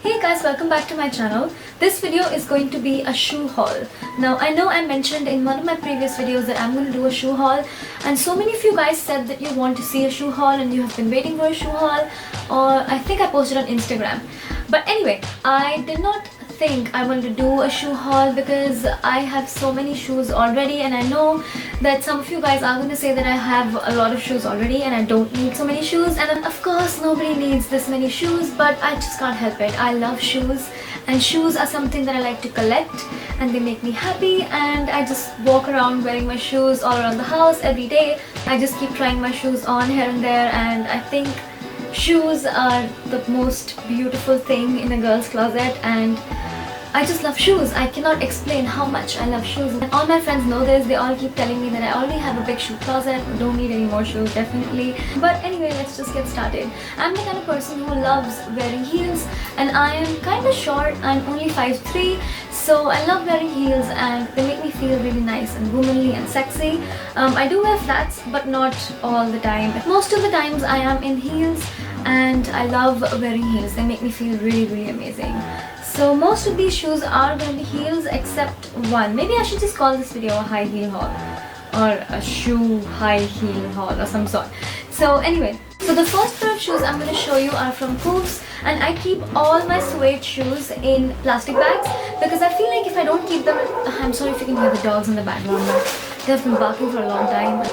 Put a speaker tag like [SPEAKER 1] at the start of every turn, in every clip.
[SPEAKER 1] Hey guys, welcome back to my channel. This video is going to be a shoe haul. Now I know I mentioned in one of my previous videos that I'm going to do a shoe haul, and so many of you guys said that you want to see a shoe haul and you have been waiting for a shoe haul, or I think I posted on Instagram. But anyway, I did not think I wanted to do a shoe haul because I have so many shoes already, and I know that some of you guys are going to say that I have a lot of shoes already and I don't need so many shoes, and of course nobody needs this many shoes, but I just can't help it. I love shoes, and shoes are something that I like to collect, and they make me happy, and I just walk around wearing my shoes all around the house every day. I just keep trying my shoes on here and there, and I think shoes are the most beautiful thing in a girl's closet, and I just love shoes. I cannot explain how much I love shoes. And all my friends know this. They all keep telling me that I already have a big shoe closet. I don't need any more shoes, definitely. But anyway, let's just get started. I'm the kind of person who loves wearing heels, and I am kind of short. I'm only 5'3", so I love wearing heels, and they make me feel really nice and womanly and sexy. I do wear flats, but not all the time. Most of the times I am in heels, and I love wearing heels. They make me feel really, really amazing. So most of these shoes are going to be heels except one. Maybe I should just call this video a high heel haul, or a shoe high heel haul or some sort. So anyway, so the first pair of shoes I'm going to show you are from QUERIES, and I keep all my suede shoes in plastic bags because I feel like if I don't keep them, I'm sorry if you can hear the dogs in the background, but they've been barking for a long time.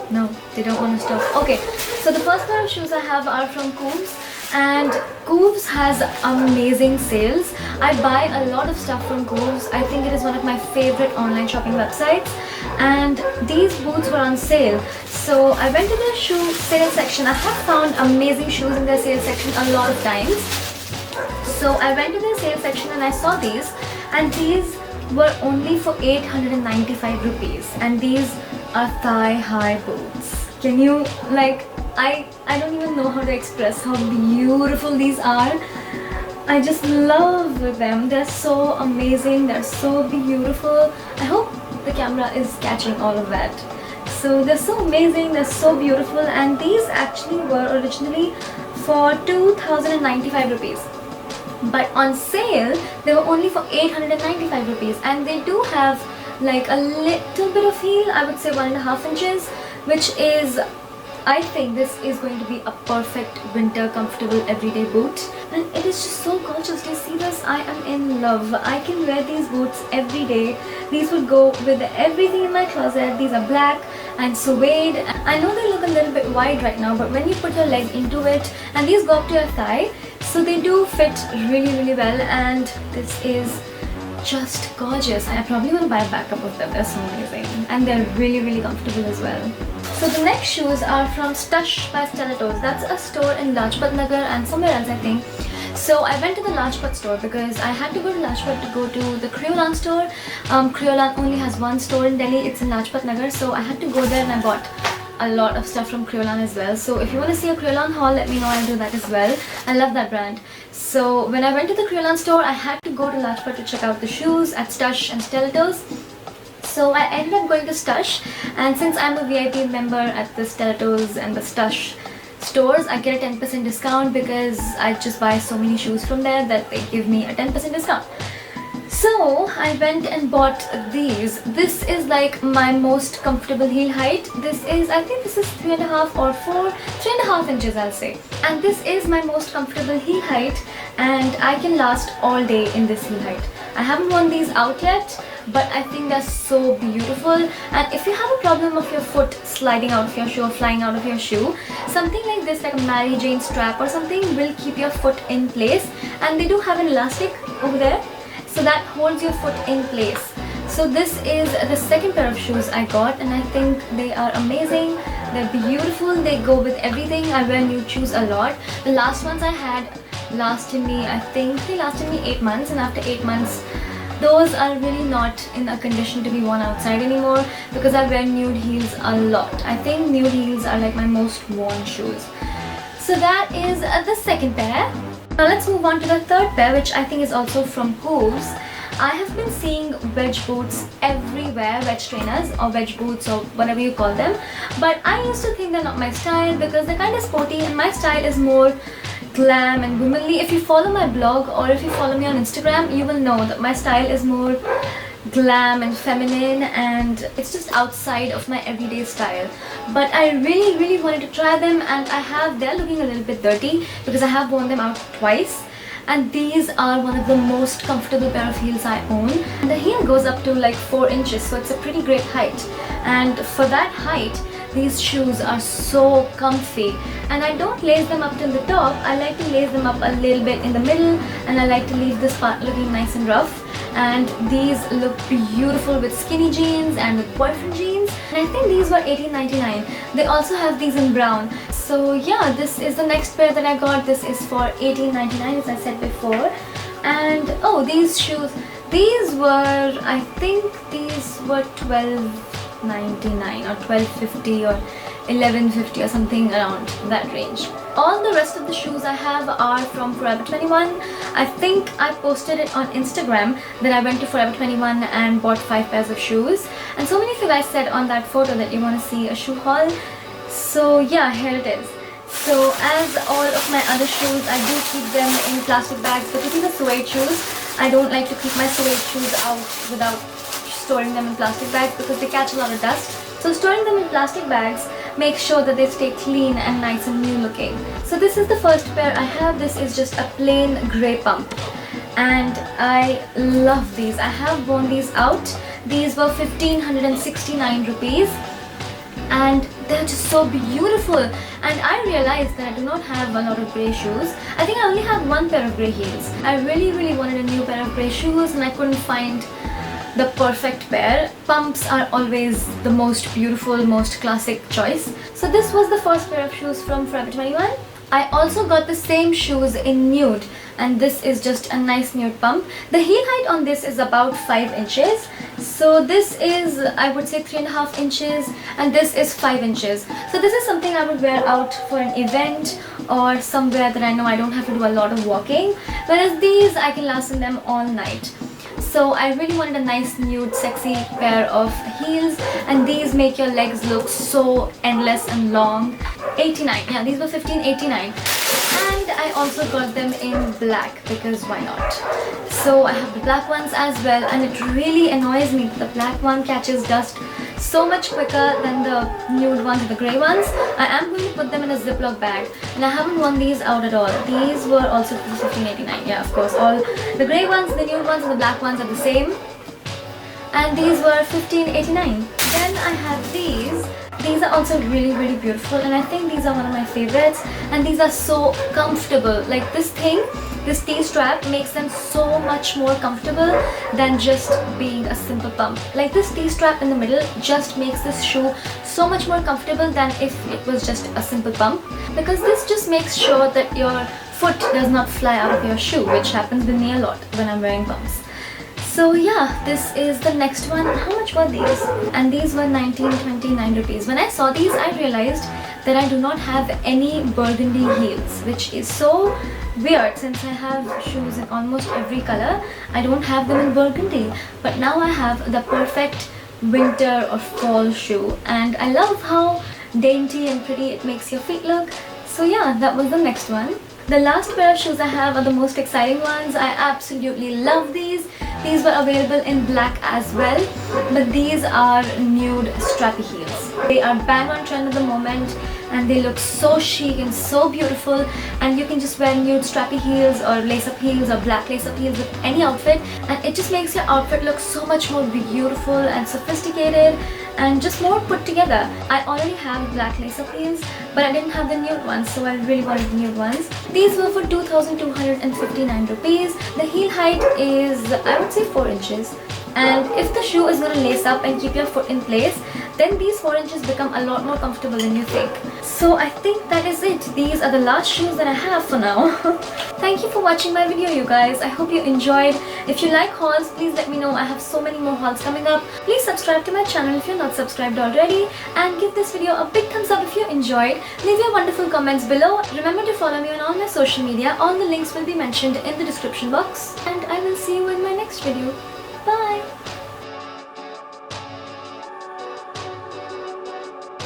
[SPEAKER 1] No, they don't want to stop. Okay, so the first pair of shoes I have are from QUERIES, and QUERIES has amazing sales. I buy a lot of stuff from QUERIES. I think it is one of my favorite online shopping websites, and these boots were on sale. So I went to their shoe sale section. I have found amazing shoes in their sale section a lot of times. So I went to their sale section and I saw these, and these were only for 895 rupees, and these are thigh-high boots. Can you, like, I don't even know how to express how beautiful these are. I just love them. They're so amazing. They're so beautiful. I hope the camera is catching all of that. So they're so amazing. They're so beautiful. And these actually were originally for 2,095 rupees. But on sale, they were only for 895 rupees. And they do have like a little bit of heel. I would say 1.5 inches, which is, I think this is going to be a perfect winter comfortable everyday boot, and it is just so gorgeous. Do you see this? I am in love. I can wear these boots every day. These would go with everything in my closet. These are black and suede. I know they look a little bit wide right now, but when you put your leg into it, and these go up to your thigh, so they do fit really, really well, and this is just gorgeous. I probably want to buy a backup of them. They're so amazing, and they're really, really comfortable as well. So the next shoes are from Stush by Stilettos. That's a store in Lajpat Nagar and somewhere else, I think. So I went to the Lajpat store because I had to go to Lajpat to go to the Kryolan store. Kryolan only has one store in Delhi. It's in Lajpat Nagar, so I had to go there, and I bought a lot of stuff from Kryolan as well. So if you want to see a Kryolan haul, let me know. I'll do that as well. I love that brand. So when I went to the Kryolan store, I had to go to Lajpat to check out the shoes at Stush and Stilettos. So I ended up going to Stush, and since I'm a VIP member at the Stilettos and the Stush stores, I get a 10% discount because I just buy so many shoes from there that they give me a 10% discount. So I went and bought these. This is like my most comfortable heel height. This is, I think this is 3.5 or 3.5 inches, I'll say. And this is my most comfortable heel height, and I can last all day in this heel height. I haven't worn these out yet, but I think they're so beautiful. And if you have a problem of your foot sliding out of your shoe or flying out of your shoe, something like this, like a Mary Jane strap or something, will keep your foot in place. And they do have an elastic over there, so that holds your foot in place. So this is the second pair of shoes I got, and I think they are amazing. They're beautiful. They go with everything. I wear nude shoes a lot. The last ones I had lasted me, I think they lasted me 8 months, and after 8 months, those are really not in a condition to be worn outside anymore because I wear nude heels a lot. I think nude heels are like my most worn shoes. So that is the second pair. Now let's move on to the third pair, which I think is also from QUERIES. I have been seeing wedge boots everywhere, wedge trainers or wedge boots or whatever you call them, but I used to think they're not my style because they're kind of sporty, and my style is more glam and womanly. If you follow my blog or if you follow me on Instagram, you will know that my style is more glam and feminine, and it's just outside of my everyday style. But I really wanted to try them, and they're looking a little bit dirty because I have worn them out twice. And these are one of the most comfortable pair of heels I own. And the heel goes up to like 4 inches, so it's a pretty great height. And for that height, these shoes are so comfy. And I don't lace them up till the top. I like to lace them up a little bit in the middle, and I like to leave this part looking nice and rough. And these look beautiful with skinny jeans and with boyfriend jeans. And I think these were $18.99. They also have these in brown. So yeah, this is the next pair that I got. This is for $18.99, as I said before. And oh, these shoes, these were, I think these were $12.99 or $12.50 or $11.50 or something around that range. All the rest of the shoes I have are from Forever 21. I think I posted it on Instagram that I went to Forever 21 and bought 5 pairs of shoes. And so many of you guys said on that photo that you want to see a shoe haul. So yeah, here it is. So as all of my other shoes, I do keep them in plastic bags, particularly the suede shoes. I don't like to keep my suede shoes out without storing them in plastic bags because they catch a lot of dust. So storing them in plastic bags makes sure that they stay clean and nice and new looking. So this is the first pair I have. This is just a plain grey pump. And I love these. I have worn these out. These were 1,569 rupees. And they're just so beautiful. And I realized that I do not have a lot of grey shoes. I think I only have 1 pair of grey heels. I really wanted a new pair of grey shoes, and I couldn't find the perfect pair. Pumps are always the most beautiful, most classic choice. So this was the first pair of shoes from Forever 21. I also got the same shoes in nude, and this is just a nice nude pump. The heel height on this is about 5 inches. So this is, I would say, 3.5 inches, and this is 5 inches. So this is something I would wear out for an event or somewhere that I know I don't have to do a lot of walking. Whereas these, I can last in them all night. So I really wanted a nice nude sexy pair of heels, and these make your legs look so endless and long. 89, yeah, these were 15.89. And I also got them in black because why not? So I have the black ones as well, and it really annoys me that the black one catches dust so much quicker than the nude ones or the grey ones. I am going to put them in a Ziploc bag, and I haven't worn these out at all. These were also 15.89. Yeah, of course, all the grey ones, the nude ones and the black ones are the same. And these were 15.89. Then I have these. These are also really beautiful, and I think these are one of my favorites, and these are so comfortable. Like this thing, this T-strap makes them so much more comfortable than just being a simple pump. Like this T-strap in the middle just makes this shoe so much more comfortable than if it was just a simple pump, because this just makes sure that your foot does not fly out of your shoe, which happens with me a lot when I'm wearing pumps. So yeah, this is the next one. How much were these? And these were 19.29 rupees. When I saw these, I realized that I do not have any burgundy heels, which is so weird since I have shoes in almost every color. I don't have them in burgundy, but now I have the perfect winter or fall shoe, and I love how dainty and pretty it makes your feet look. So yeah, that was the next one. The last pair of shoes I have are the most exciting ones. I absolutely love these. These were available in black as well, but these are nude strappy heels. They are bang on trend at the moment, and they look so chic and so beautiful, and you can just wear nude strappy heels or lace-up heels or black lace-up heels with any outfit, and it just makes your outfit look so much more beautiful and sophisticated and just more put together. I already have black lace-up heels, but I didn't have the nude ones, so I really wanted the nude ones. These were for 2,259 rupees. The heel height is, I would say, 4 inches. And if the shoe is going to lace up and keep your foot in place, then these 4 inches become a lot more comfortable than you think. So I think that is it. These are the last shoes that I have for now. Thank you for watching my video, you guys. I hope you enjoyed. If you like hauls, please let me know. I have so many more hauls coming up. Please subscribe to my channel if you're not subscribed already, and give this video a big thumbs up if you enjoyed. Leave your wonderful comments below. Remember to follow me on all my social media. All the links will be mentioned in the description box, and I will see you in my next video.